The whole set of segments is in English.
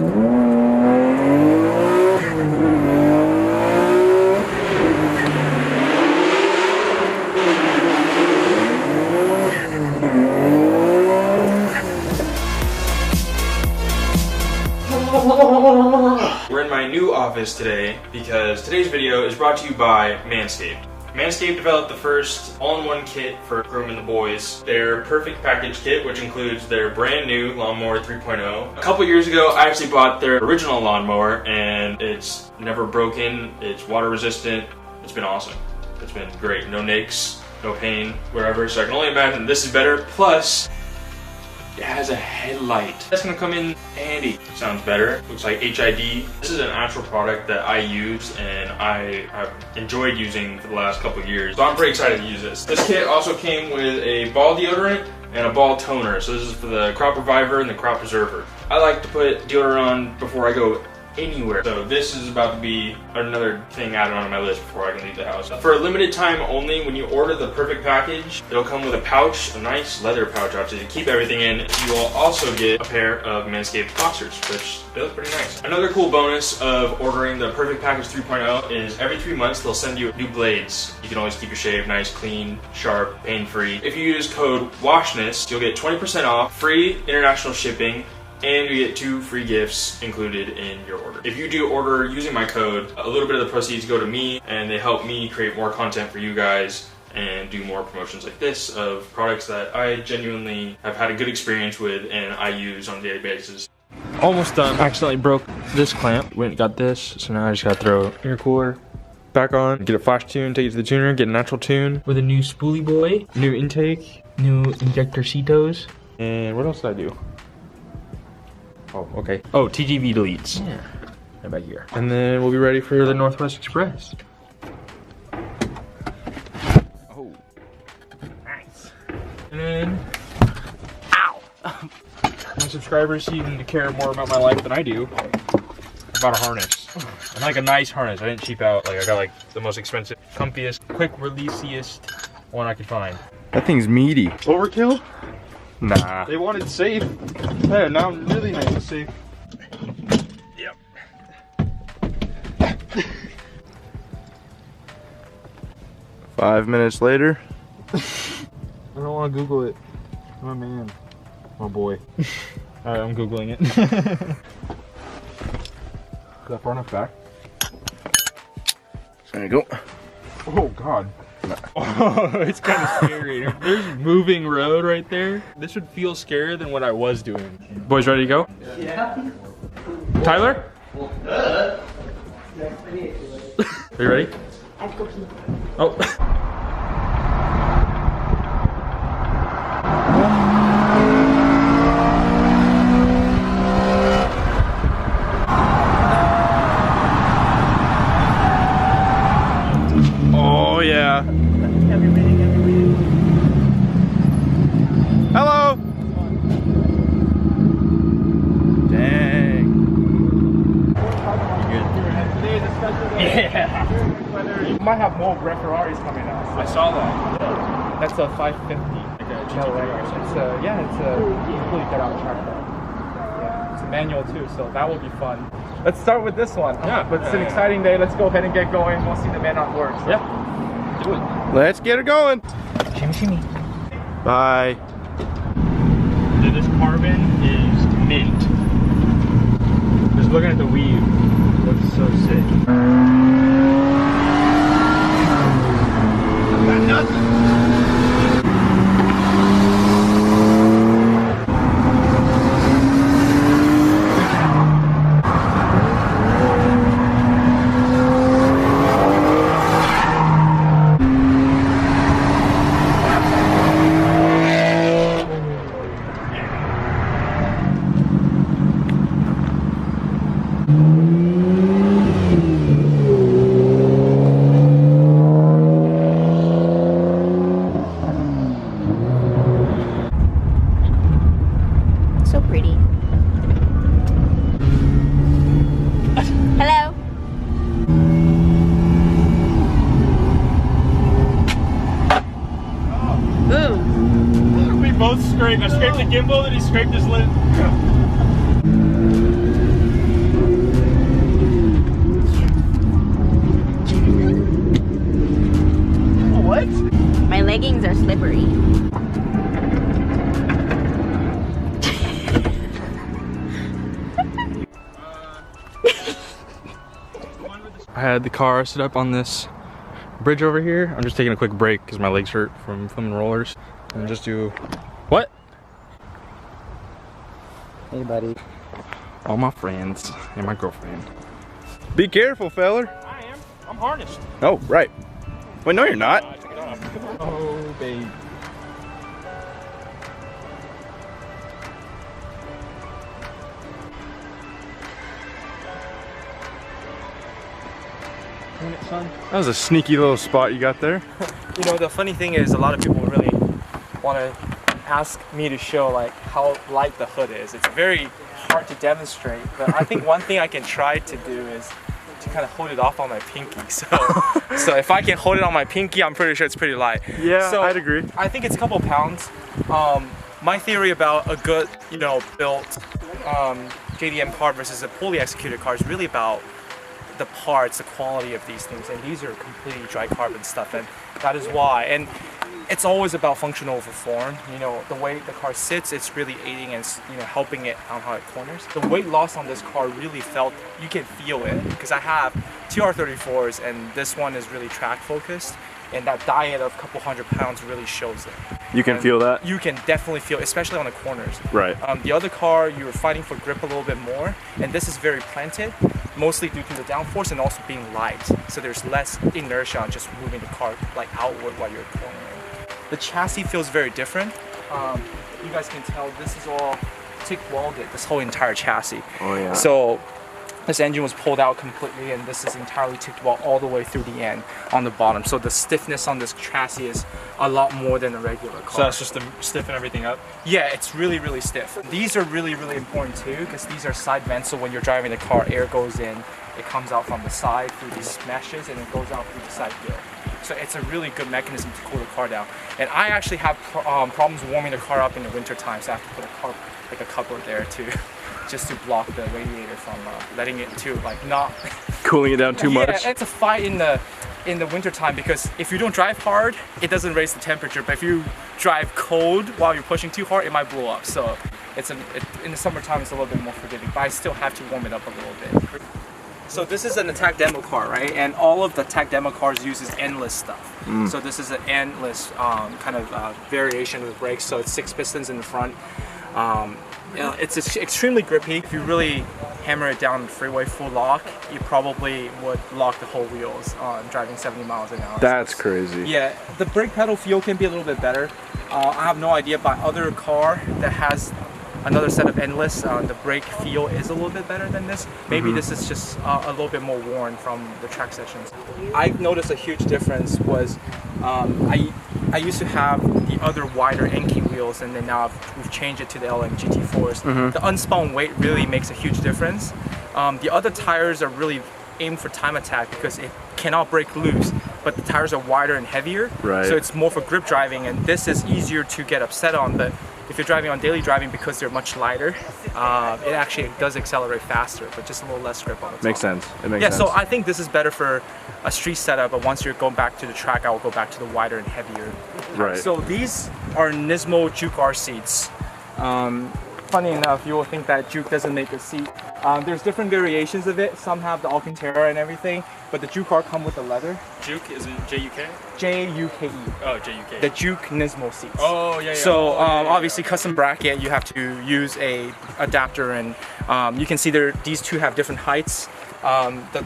We're in my new office today because today's video is brought to you by Manscaped. Manscaped developed the first all-in-one kit for grooming the boys. Their Perfect Package kit, which includes their brand new Lawnmower 3.0. A couple years ago, I actually bought their original lawnmower and it's never broken, it's water resistant, it's been awesome. It's been great, no nicks, no pain, wherever, so I can only imagine this is better. Plus, it has a headlight. That's gonna come in handy. Sounds better. Looks like HID. This is an actual product that I use and I have enjoyed using for the last couple of years. So I'm pretty excited to use this. This kit also came with a ball deodorant and a ball toner. So this is for the crop reviver and the crop preserver. I like to put deodorant on before I go anywhere. So this is about to be another thing added on my list before I can leave the house. For a limited time only, when you order the Perfect Package, it'll come with a pouch, a nice leather pouch actually, to keep everything in. You will also get a pair of Manscaped boxers, which they look pretty nice. Another cool bonus of ordering the Perfect Package 3.0 is every 3 months they'll send you new blades. You can always keep your shave nice, clean, sharp, pain-free. If you use code WOYSHNIS, you'll get 20% off, free international shipping, and you get 2 free gifts included in your order. If you do order using my code, a little bit of the proceeds go to me and they help me create more content for you guys and do more promotions like this of products that I genuinely have had a good experience with and I use on a daily basis. Almost done. Accidentally broke this clamp. Went and got this, so now I just gotta throw intercooler back on, get a flash tune, take it to the tuner, get a natural tune with a new spoolie boy, new intake, new injectorcitos, and what else did I do? Oh, okay. Oh, TGV deletes. Yeah. Right back here. And then we'll be ready for the Northwest Express. Oh. Nice. And then, ow! My subscribers seem to care more about my life than I do. I bought a harness. And like a nice harness. I didn't cheap out. Like I got like the most expensive, comfiest, quick releasiest one I could find. That thing's meaty. Overkill? Nah. They wanted safe. Yeah, now I'm really nice and safe. Yep. 5 minutes later. I don't want to Google it. I'm a man. Oh boy. Alright, I'm Googling it. Is that far enough back? There you go. Oh god. Oh, it's kind of scary. There's moving road right there. This would feel scarier than what I was doing. Boys ready to go? Yeah. Tyler? Are you ready? Oh. Oh yeah. Hello. Dang. You good? Yeah. You might have more red Ferraris coming out. I saw that. Yeah. That's a 550. Like a No GTR way. or something. It's a completely get out track car. Yeah, it's a manual too, so that will be fun. Let's start with this one. Yeah. But it's an exciting day. Let's go ahead and get going. We'll see the man on work. So. Yeah. Do it. Let's get it going. Shimmy, shimmy. Bye. Dude, this carbon is mint. Just looking at the weave, looks so sick. Got nothing. So pretty. Hello. Boom. We both scraped. I scraped the gimbal and he scraped his lid. had the car set up on this bridge over here. I'm just taking a quick break because my legs hurt from filming rollers. And just do what? Hey, buddy. All my friends and my girlfriend. Be careful, feller. I am. I'm harnessed. Oh, right. Wait, no, you're not. Oh, babe. That was a sneaky little spot you got there. You know, the funny thing is a lot of people really want to ask me to show like how light the hood is. It's very hard to demonstrate, but I think one thing I can try to do is to kind of hold it off on my pinky. So if I can hold it on my pinky, I'm pretty sure it's pretty light. Yeah, so I'd agree. I think it's a couple pounds. My theory about a good, you know, built JDM car versus a poorly executed car is really about the parts, the quality of these things, and these are completely dry carbon stuff, and that is why. And it's always about functional over form. You know, the way the car sits, it's really aiding and, you know, helping it on how it corners. The weight loss on this car really felt, you can feel it, because I have two R34s and this one is really track focused, and that diet of a couple 100 pounds really shows it. You can feel that? You can definitely feel, especially on the corners. Right. The other car, you were fighting for grip a little bit more, and this is very planted, mostly due to the downforce and also being light. So there's less inertia on just moving the car like outward while you're cornering. The chassis feels very different. You guys can tell this is all TIG welded, this whole entire chassis. Oh yeah. So this engine was pulled out completely, and this is entirely TIG weld all the way through the end on the bottom. So the stiffness on this chassis is a lot more than a regular car. So that's just to stiffen everything up? Yeah, it's really, really stiff. These are really, really important too, because these are side vents, so when you're driving the car, air goes in, it comes out from the side through these meshes, and it goes out through the side grill. So it's a really good mechanism to cool the car down. And I actually have problems warming the car up in the winter time, so I have to put a cupboard there too, just to block the radiator from letting it to like not cooling it down too much. Yeah, it's a fight in the winter time, because if you don't drive hard, it doesn't raise the temperature. But if you drive cold while you're pushing too hard, it might blow up. So in the summertime, it's a little bit more forgiving. But I still have to warm it up a little bit. So this is an attack demo car, right? And all of the attack demo cars uses endless stuff. So this is an endless kind of variation of the brakes. So it's 6 pistons in the front. You know, it's extremely grippy. If you really hammer it down the freeway full lock, you probably would lock the whole wheels on driving 70 miles an hour. That's crazy. Yeah, the brake pedal feel can be a little bit better. I have no idea, but other car that has another set of endless, the brake feel is a little bit better than this. Maybe this is just a little bit more worn from the track sessions. I noticed a huge difference was I used to have the other wider NK wheels, and then now we've changed it to the LM GT4s. The unspun weight really makes a huge difference. The other tires are really aimed for time attack because it cannot break loose, but the tires are wider and heavier, so it's more for grip driving, and this is easier to get upset on. But if you're driving on daily driving, because they're much lighter, it actually does accelerate faster, but just a little less grip on the top. Makes sense. It makes sense. So I think this is better for a street setup, but once you're going back to the track, I will go back to the wider and heavier. Right. So these are Nismo Juke R seats. Funny enough, you will think that Juke doesn't make a seat. There's different variations of it. Some have the Alcantara and everything, but the Juke R come with the leather. Juke, is it J-U-K? J-U-K-E. Oh, J-U-K. The Juke Nismo seats. Oh, yeah, yeah. So obviously custom bracket, you have to use a adapter, and you can see these two have different heights.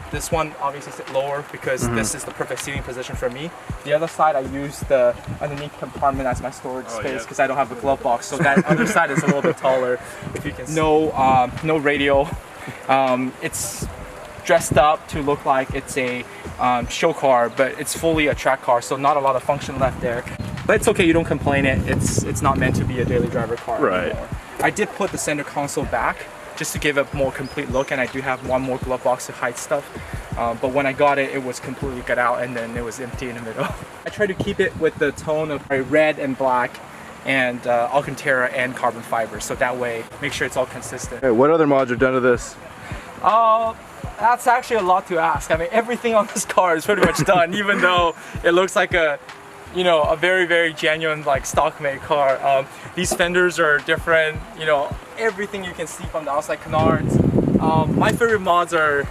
This one obviously sits lower because this is the perfect seating position for me. The other side, I use the underneath compartment as my storage space because I don't have a glove box. So that other side is a little bit taller. If you can see. No radio. It's dressed up to look like it's a show car, but it's fully a track car, so not a lot of function left there. But it's okay, you don't complain it's not meant to be a daily driver car anymore. I did put the center console back just to give a more complete look, and I do have one more glove box to hide stuff. But when I got it, it was completely cut out, and then it was empty in the middle. I try to keep it with the tone of red and black, and Alcantara and carbon fiber, so that way make sure it's all consistent. Hey, what other mods are done to this? That's actually a lot to ask. I mean, everything on this car is pretty much done, even though it looks like a very, very genuine like stock made car. These fenders are different, everything you can see from the outside canards. My favorite mods are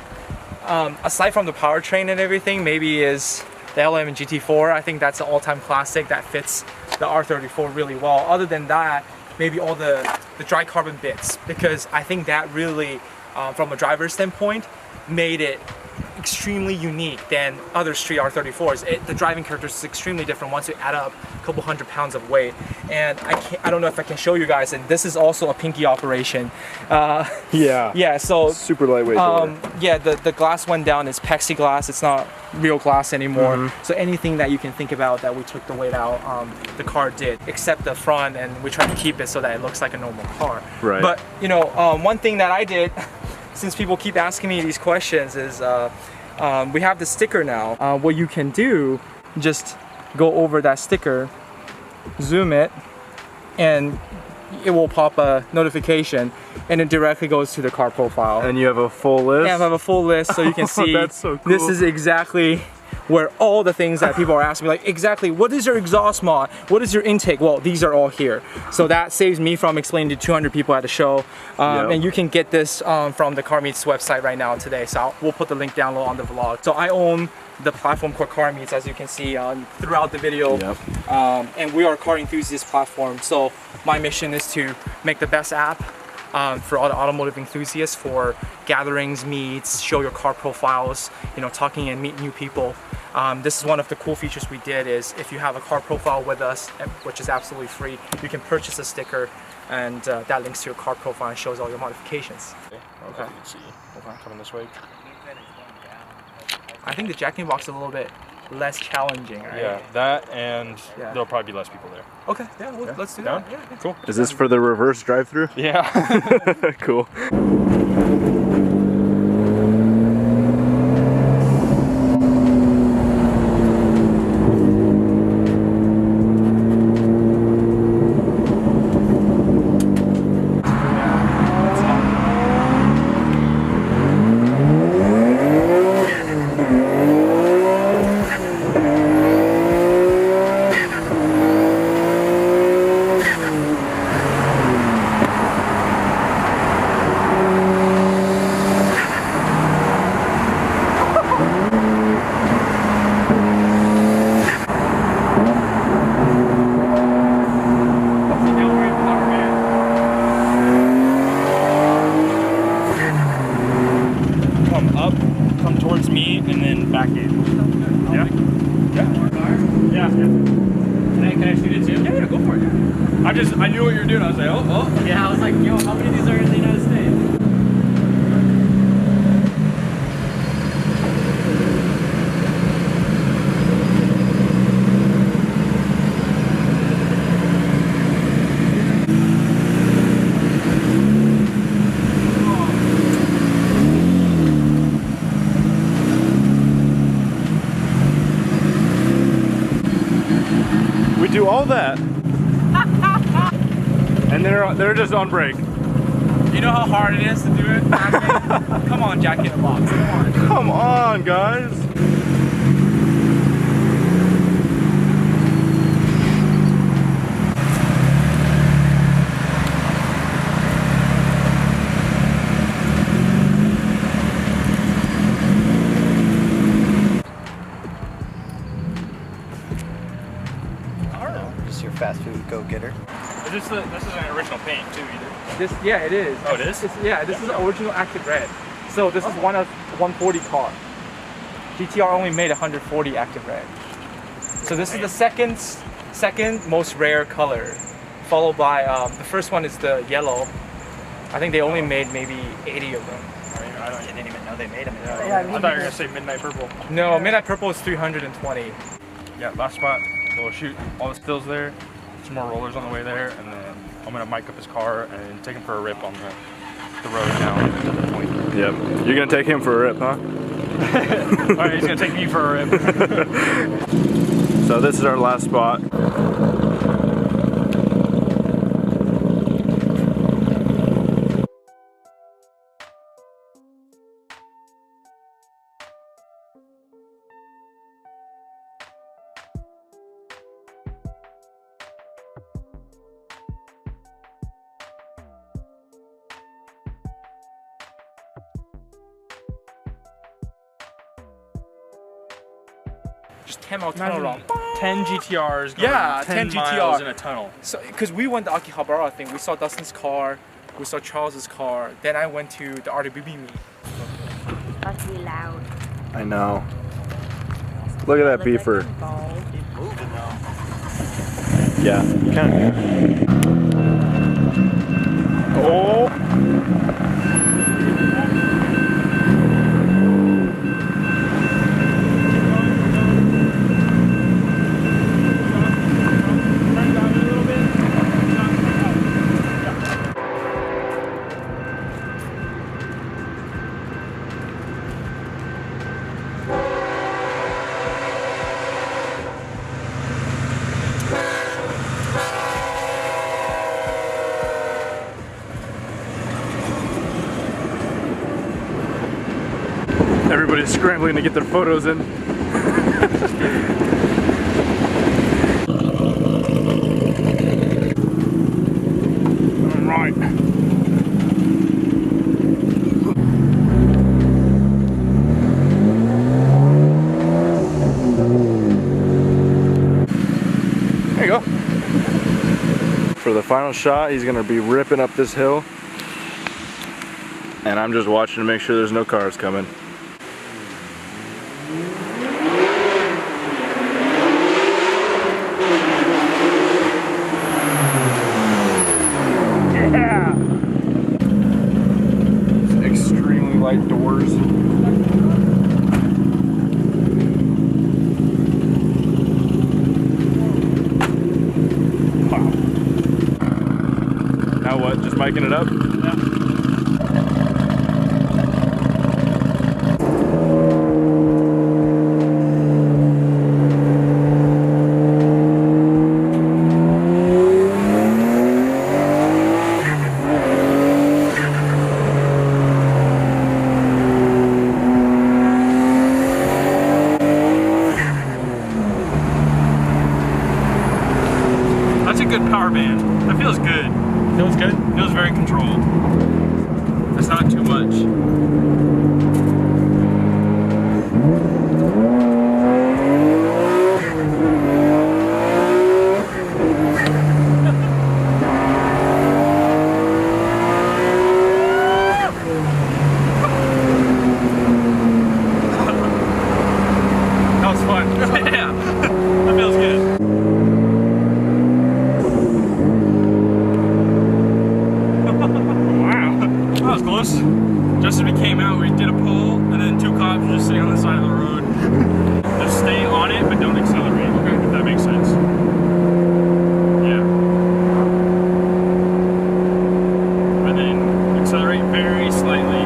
aside from the powertrain and everything, maybe is the LM and GT4. I think that's an all-time classic that fits the R34 really well. Other than that, maybe all the dry carbon bits, because I think that really, from a driver's standpoint, made it extremely unique than other street R34s. The driving characteristics is extremely different once you add up a couple 100 pounds of weight. And I don't know if I can show you guys, and this is also a pinky operation. Yeah, so super lightweight door. yeah, the glass went down. It's plexiglass, it's not real glass anymore. So anything that you can think about that we took the weight out, the car did, except the front, and we tried to keep it so that it looks like a normal car. Right. But you know, one thing that I did, since people keep asking me these questions, is we have the sticker now. What you can do, just go over that sticker, zoom it, and it will pop a notification, and it directly goes to the car profile. And you have a full list? Yeah, I have a full list, so you can see. That's so cool. This is exactly where all the things that people are asking me, like exactly what is your exhaust mod, what is your intake, well, these are all here. So that saves me from explaining to 200 people at the show. And you can get this from the Car Meets website right now today, so we'll put the link down below on the vlog. So I own the platform called Car Meets, as you can see throughout the video. And we are a car enthusiast platform, so my mission is to make the best app for all the automotive enthusiasts, for gatherings, meets, show your car profiles, you know, talking and meet new people. This is one of the cool features we did, is if you have a car profile with us, which is absolutely free, you can purchase a sticker, and that links to your car profile and shows all your modifications. Okay. Let's see. Coming this way. I think the jacking box is a little bit less challenging, right? Yeah, that, and there'll probably be less people there. Okay, yeah, let's do that. Yeah, cool. Is this for the reverse drive-through? Yeah. Cool. Come towards me and then back in. Yeah? Yeah. Can I shoot it too? Yeah, go for it. I knew what you were doing. I was like, oh. Yeah, I was like, yo, how many of these are in the United States? We do all that. And they're just on break. You know how hard it is to do it? Come on, Jack in the Box. Come on. Come on, guys. Just your fast food go-getter. This is an original paint too, either. Yeah, it is. Oh, it is? This is original active red. So this is one of 140 car. GTR only made 140 active red. So this is the second most rare color, followed by the first one is the yellow. I think they only made maybe 80 of them. I didn't even know they made them. I thought you were gonna say midnight purple. No, midnight purple is 320. Yeah, last spot. So we'll shoot all the stills there. Some more rollers on the way there, and then I'm gonna mic up his car and take him for a rip on the road down to the point. Yep. You're gonna take him for a rip, huh? Alright, he's gonna take me for a rip. So this is our last spot. just 10-mile tunnel run. 10 GTRs going 10 miles in a tunnel. So, because we went to Akihabara thing, we saw Dustin's car, we saw Charles's car, then I went to the RWB meet. Must be loud. I know. Look at that beefer. Keep moving though. Yeah, kind of. Oh! Everybody's scrambling to get their photos in. All right. There you go. For the final shot, he's gonna be ripping up this hill. And I'm just watching to make sure there's no cars coming. Extremely light doors. Wow. Now what? Just miking it up? Yeah. That's a good power band. That feels good. Feels good? Feels very controlled. That's not too much. That was fun. Yeah, that feels good. That was close. Just as we came out, we did a pull, and then two cops were just sitting on the side of the road. Just stay on it, but don't accelerate. Okay. If that makes sense. Yeah. And then accelerate very slightly.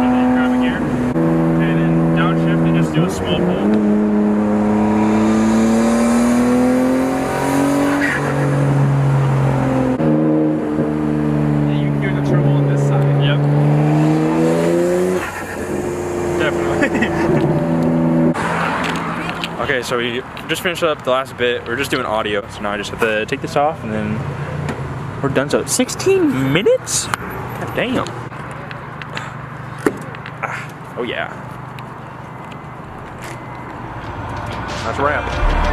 And then grab a gear. And then downshift and just do a small pull. Okay, so we just finished up the last bit. We're just doing audio, so now I just have to take this off and then we're done. So 16 minutes? God damn. Oh yeah. That's a wrap.